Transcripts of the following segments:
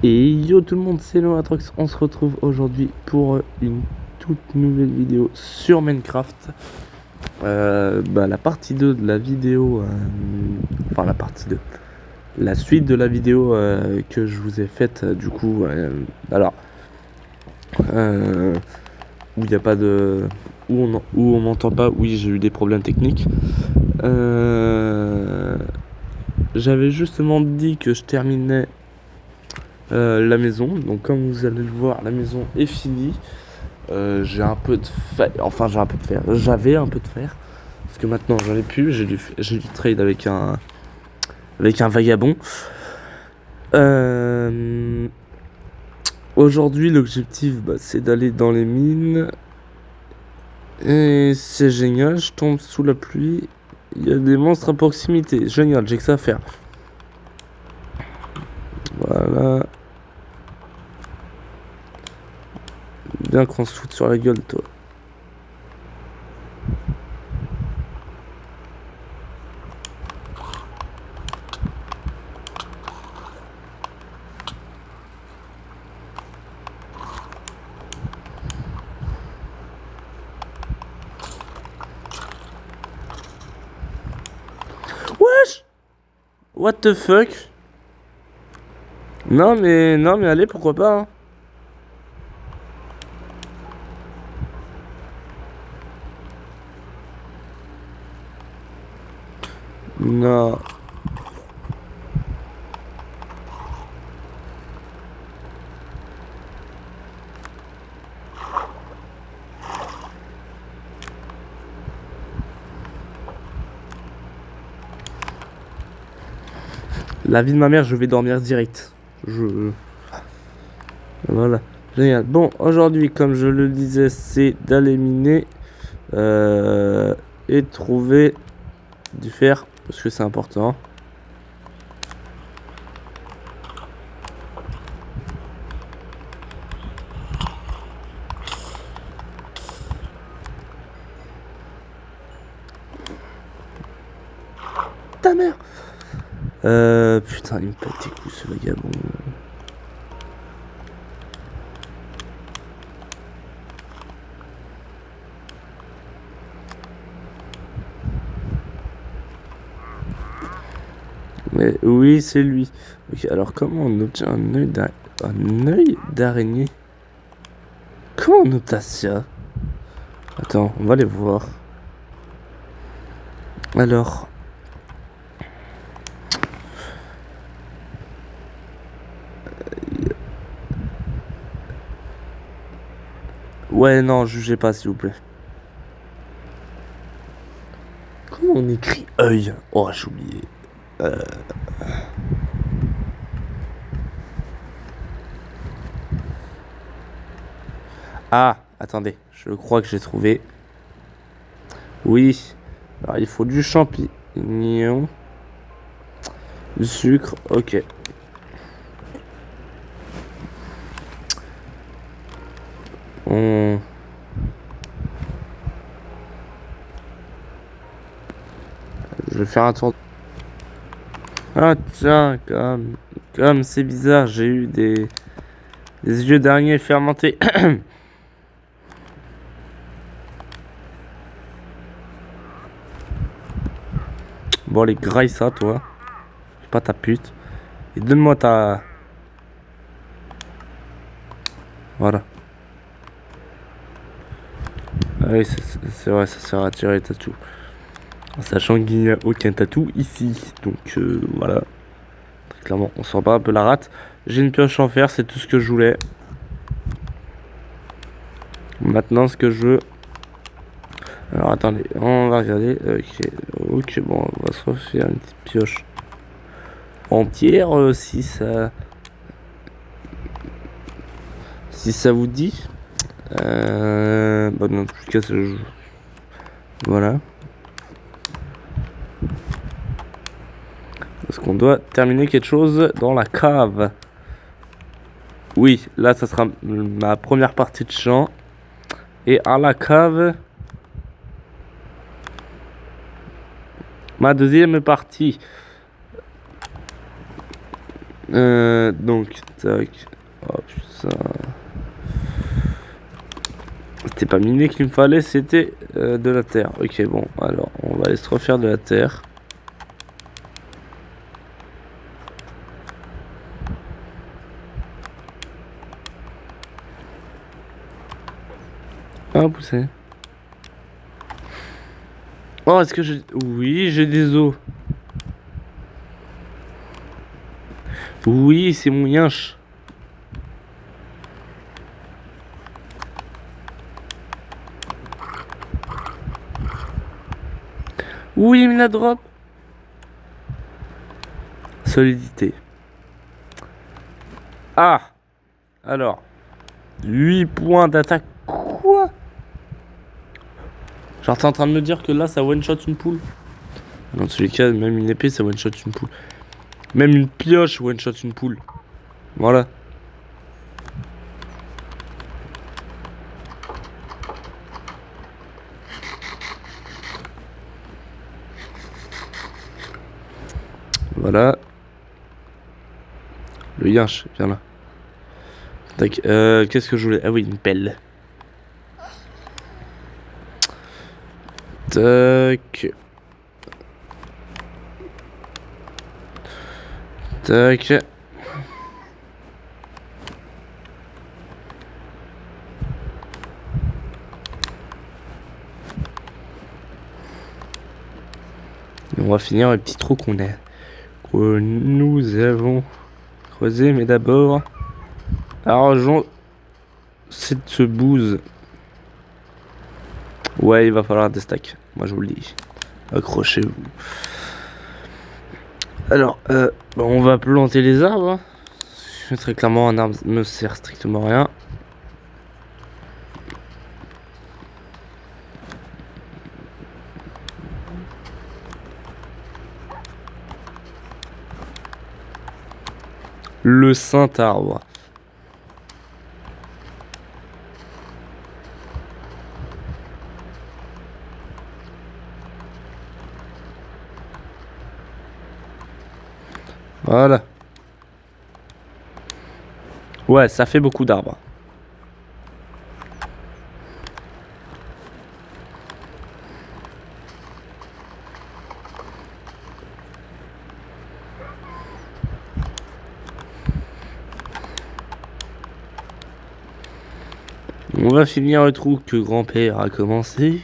Et yo tout le monde, c'est Noatrox, on se retrouve aujourd'hui pour une toute nouvelle vidéo sur Minecraft. La partie 2 de la vidéo, enfin la partie 2, la suite de la vidéo que je vous ai faite du coup, où il n'y a pas de... où on m'entend pas, oui j'ai eu des problèmes techniques. J'avais justement dit que je terminais la maison, donc comme vous allez le voir, la maison est finie. J'ai un peu de fer, j'avais un peu de fer, parce que maintenant j'en ai plus, j'ai du trade avec un vagabond. Aujourd'hui l'objectif c'est d'aller dans les mines, et c'est génial, je tombe sous la pluie, il y a des monstres à proximité, génial, j'ai que ça à faire. Voilà. Bien qu'on se foute sur la gueule, toi. Wesh! What the fuck? Non mais allez, pourquoi pas, hein. Non. La vie de ma mère, je vais dormir direct. Voilà. Génial. Bon, aujourd'hui, comme je le disais, c'est d'aller miner et trouver du fer, parce que c'est important. Ta mère! Putain, il me pète les couilles, ce vagabond. Mais oui, c'est lui. Ok, alors comment on obtient un œil d'araignée? Comment on obtient ça? Attends, on va aller voir. Alors... Ouais, non, jugez pas, s'il vous plaît. Comment on écrit œil? Oh, j'ai oublié. Ah, attendez, je crois que j'ai trouvé. Oui. Alors, il faut du champignon. Du sucre, ok. Je vais faire un tour. Ah tiens, comme c'est bizarre, j'ai eu des yeux d'araignée fermentés. Bon, allez, graille ça, toi. C'est pas ta pute. Et donne-moi ta... Voilà. Ah oui, c'est vrai, ça sert à tirer les tatous. En sachant qu'il n'y a aucun tatou ici. Donc, voilà. Très clairement, on s'en bat un peu la rate. J'ai une pioche en fer, c'est tout ce que je voulais. Maintenant, ce que je veux... Alors, attendez, on va regarder. Ok, bon, on va se refaire une petite pioche en pierre, si ça vous dit. Bah non, en tout cas, voilà. Parce qu'on doit terminer quelque chose dans la cave. Oui, là, ça sera ma première partie de champ. Et à la cave, ma deuxième partie. Donc, tac. Oh putain. C'était pas miné qu'il me fallait, c'était de la terre. Ok, bon, alors on va aller se refaire de la terre. Ah, poussé. Oh, est-ce que j'ai... Oui, j'ai des os. Oui, c'est mon yinche. Oui, il me la drop. Solidité. Ah. Alors. 8 points d'attaque. Quoi? Genre, t'es en train de me dire que là, ça one-shot une poule? Dans tous les cas, même une épée, ça one-shot une poule. Même une pioche one-shot une poule. Voilà. Voilà. Le yinche, viens là. Tac, qu'est-ce que je voulais? Ah oui, une pelle. Tac. Tac. Et on va finir le petit trou qu'on a. Que nous avons creusé, mais d'abord, arrangeons cette bouse. Ouais, il va falloir des stacks. Moi, je vous le dis. Accrochez-vous. Alors, bon, on va planter les arbres. Hein. Très clairement, un arbre ne sert strictement à rien. Le saint arbre. Voilà. Ouais, ça fait beaucoup d'arbres. On va finir le trou que grand-père a commencé.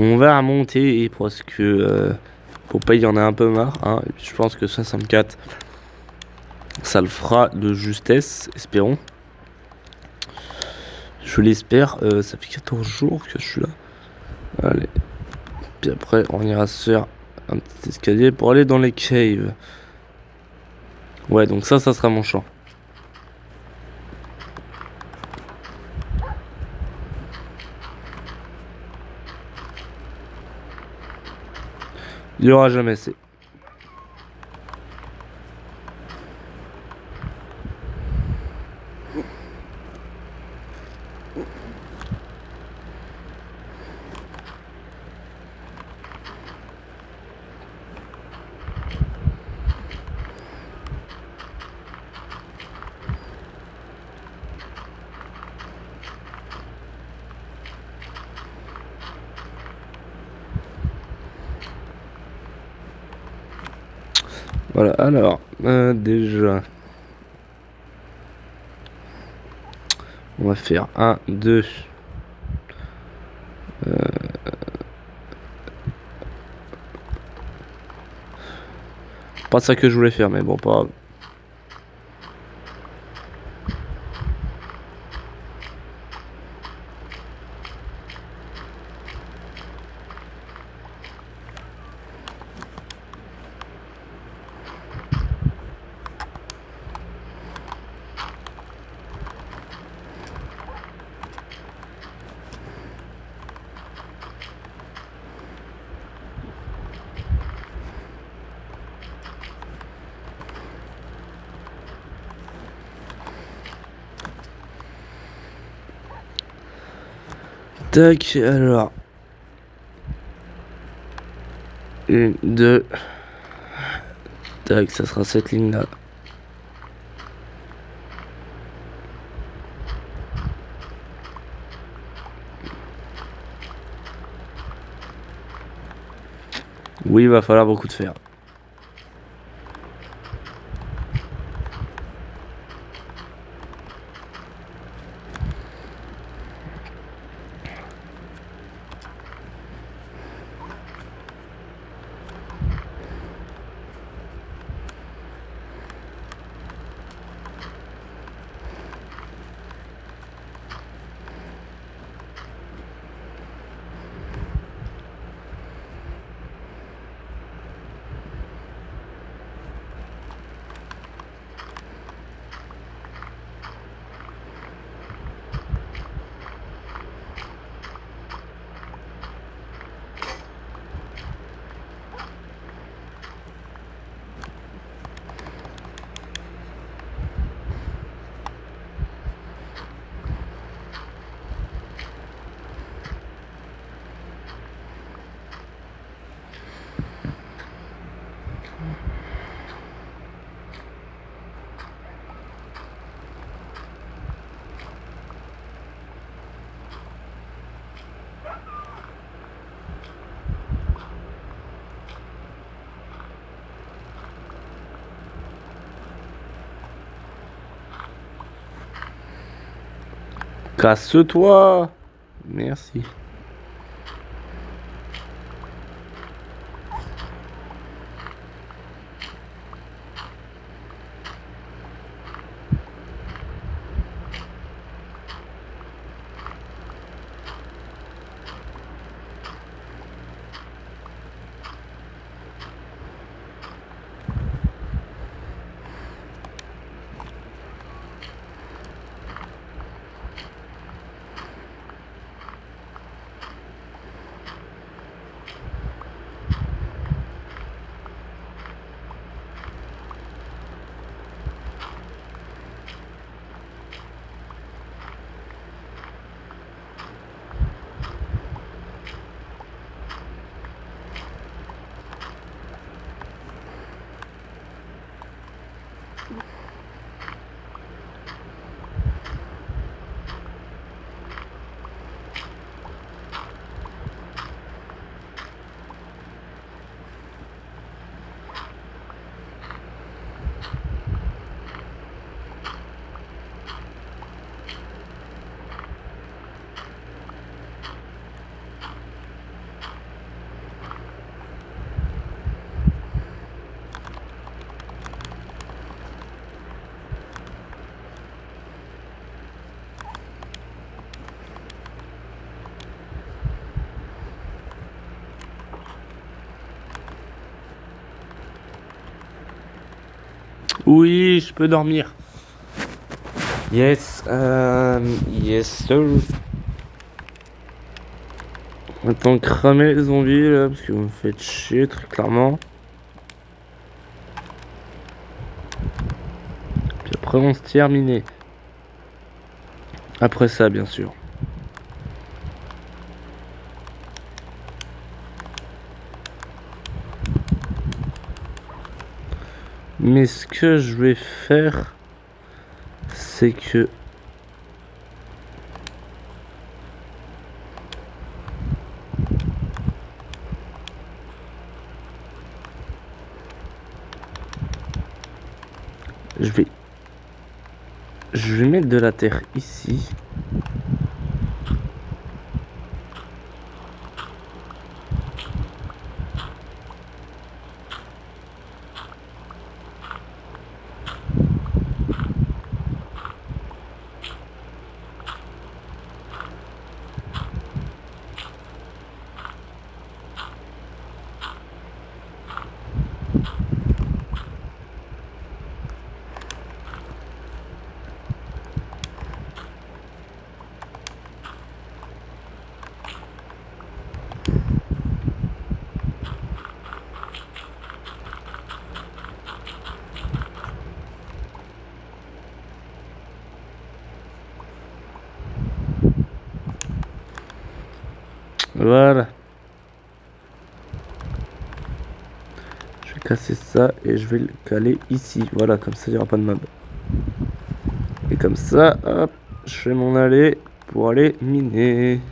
On va remonter parce que pour pas y en a un peu marre. Hein. Et puis je pense que 64, ça le fera de justesse, espérons. Je l'espère. Ça fait 14 jours que je suis là. Allez. Puis après, on ira se faire un petit escalier pour aller dans les caves. Ouais, donc ça sera mon champ. Il n'y aura jamais assez. Voilà, alors, déjà, on va faire 1, 2. Pas ça que je voulais faire, mais bon, pas grave. Tac, alors. 1, 2. Tac, ça sera cette ligne-là. Oui, il va falloir beaucoup de fer. Casse-toi! Merci. Oui, je peux dormir. Yes, yes sir. Attends, cramer les zombies là, parce que vous me faites chier très clairement. Puis après on se termine. Après ça, bien sûr. Mais ce que je vais faire, c'est que je vais mettre de la terre ici. Voilà. Je vais casser ça et je vais le caler ici. Voilà, comme ça il n'y aura pas de mob. Et comme ça, hop, je fais mon aller pour aller miner.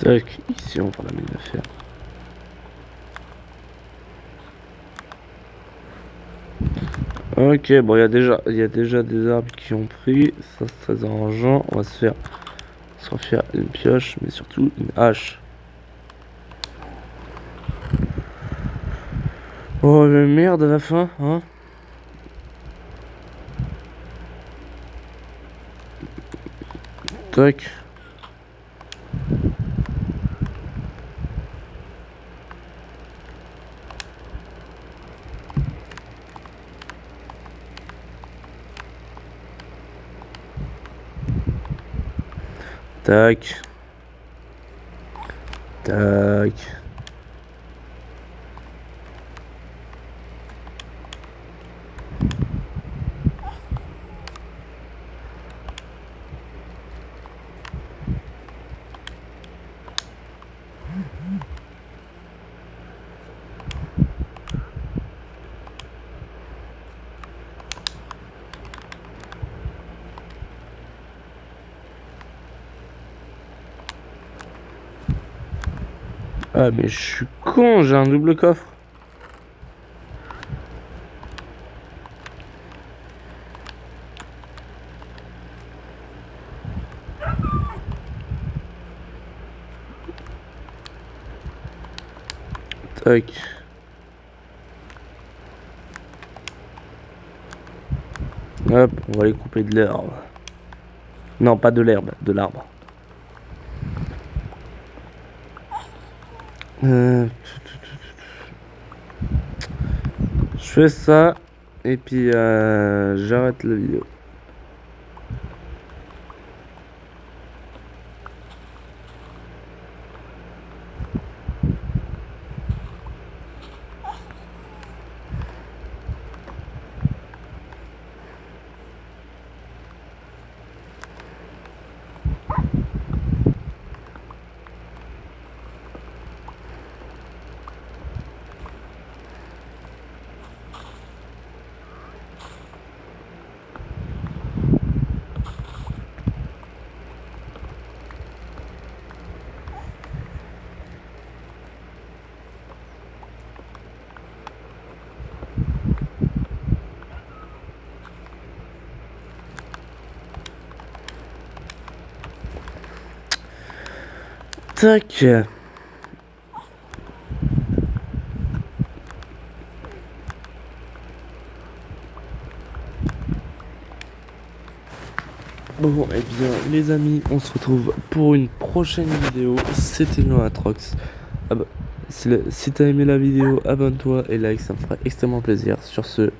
Tac, ici on va la mine à faire. Ok, bon, il y a déjà des arbres qui ont pris. Ça, c'est très arrangeant. On va se refaire une pioche, mais surtout une hache. Oh, mais merde à la fin, hein. Tac. Tac. Tac. Ah mais je suis con, j'ai un double coffre. Tac. Hop, on va aller couper de l'herbe. Non, pas de l'herbe, de l'arbre. Je fais ça et puis j'arrête la vidéo. Tac. Bon, et bien les amis, on se retrouve pour une prochaine vidéo. C'était Noatrox. Si t'as aimé la vidéo, abonne-toi et like, ça me fera extrêmement plaisir. Sur ce,